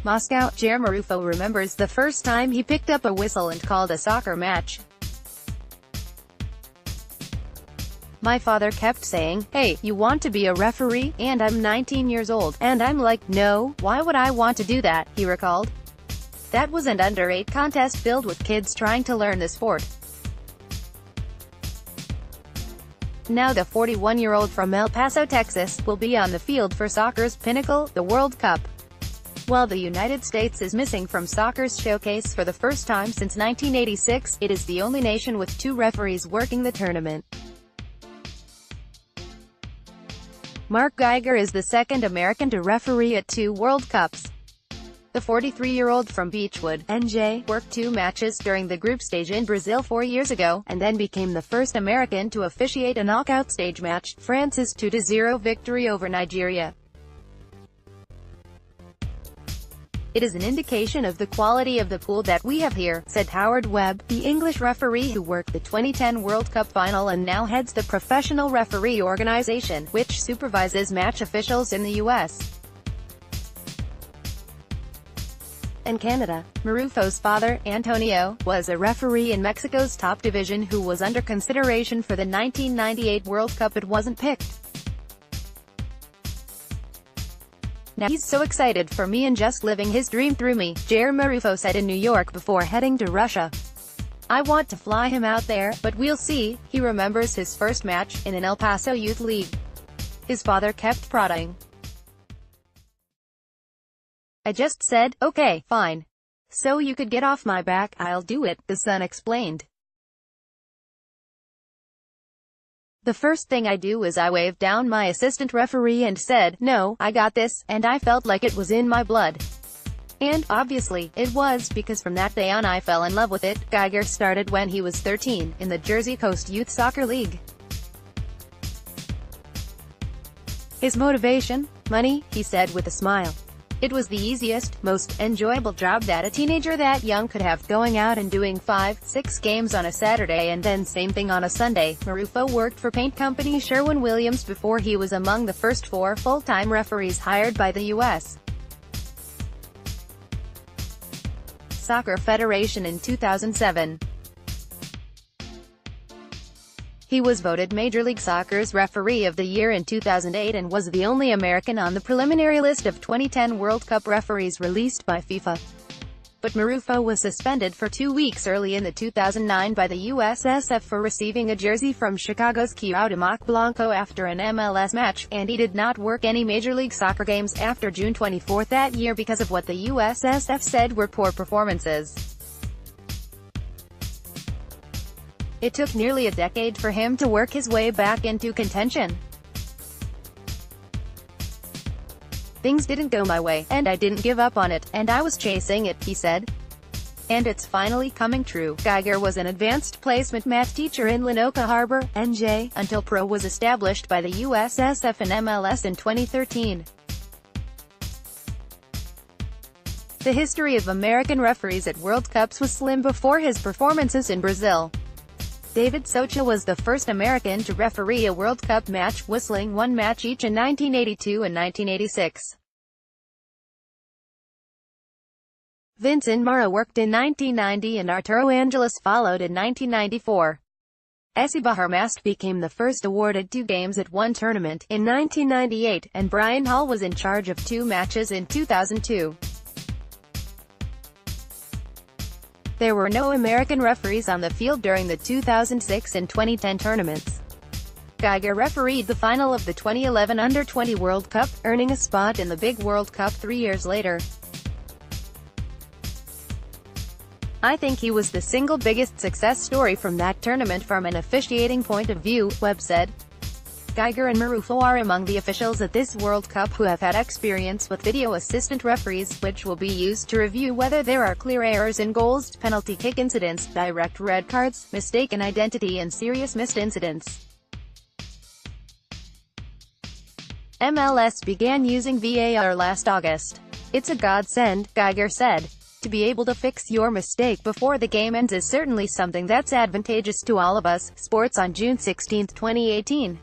Moscow. Jair Murrufo remembers the first time he picked up a whistle and called a soccer match. "My father kept saying, 'Hey, you want to be a referee?' And I'm 19 years old, and I'm like, 'No, why would I want to do that?'" he recalled. That was an under-8 contest filled with kids trying to learn the sport. Now the 41-year-old from El Paso, Texas, will be on the field for soccer's pinnacle, the World Cup. While the United States is missing from soccer's showcase for the first time since 1986, it is the only nation with 2 referees working the tournament. Mark Geiger is the second American to referee at 2 World Cups. The 43-year-old from Beechwood, NJ, worked 2 matches during the group stage in Brazil 4 years ago, and then became the first American to officiate a knockout stage match, France's 2-0 victory over Nigeria. "It is an indication of the quality of the pool that we have here," said Howard Webb, the English referee who worked the 2010 World Cup final and now heads the professional referee organization, which supervises match officials in the U.S. and Canada. Murrufo's father, Antonio, was a referee in Mexico's top division who was under consideration for the 1998 World Cup but wasn't picked. "Now he's so excited for me and just living his dream through me," Jair Murrufo said in New York before heading to Russia. "I want to fly him out there, but we'll see." He remembers his first match, in an El Paso youth league. His father kept prodding. "I just said, okay, fine. So you could get off my back, I'll do it," the son explained. "The first thing I do is I waved down my assistant referee and said, 'No, I got this,' and I felt like it was in my blood. And, obviously, it was, because from that day on I fell in love with it." Geiger started when he was 13, in the Jersey Coast Youth Soccer League. His motivation? Money, he said with a smile. "It was the easiest, most enjoyable job that a teenager that young could have, going out and doing 5-6 games on a Saturday and then same thing on a Sunday." Murrufo worked for paint company Sherwin-Williams before he was among the first 4 full-time referees hired by the U.S. Soccer Federation in 2007. He was voted Major League Soccer's Referee of the Year in 2008 and was the only American on the preliminary list of 2010 World Cup referees released by FIFA. But Murrufo was suspended for 2 weeks early in the 2009 by the USSF for receiving a jersey from Chicago's Cuauhtémoc Blanco after an MLS match, and he did not work any Major League Soccer games after June 24 that year because of what the USSF said were poor performances. It took nearly a decade for him to work his way back into contention. "Things didn't go my way, and I didn't give up on it, and I was chasing it," he said. And it's finally coming true. Geiger was an advanced placement math teacher in Lenoka Harbor, NJ, until pro was established by the USSF and MLS in 2013. The history of American referees at World Cups was slim before his performances in Brazil. David Socha was the first American to referee a World Cup match, whistling 1 match each in 1982 and 1986. Vincent Mara worked in 1990 and Arturo Angeles followed in 1994. Essie Mast became the first awarded 2 games at one tournament, in 1998, and Brian Hall was in charge of 2 matches in 2002. There were no American referees on the field during the 2006 and 2010 tournaments. Geiger refereed the final of the 2011 Under-20 World Cup, earning a spot in the big World Cup 3 years later. "I think he was the single biggest success story from that tournament from an officiating point of view," Webb said. Geiger and Murrufo are among the officials at this World Cup who have had experience with video assistant referees, which will be used to review whether there are clear errors in goals, penalty kick incidents, direct red cards, mistaken identity and serious missed incidents. MLS began using VAR last August. "It's a godsend," Geiger said. "To be able to fix your mistake before the game ends is certainly something that's advantageous to all of us." Sports on June 16, 2018.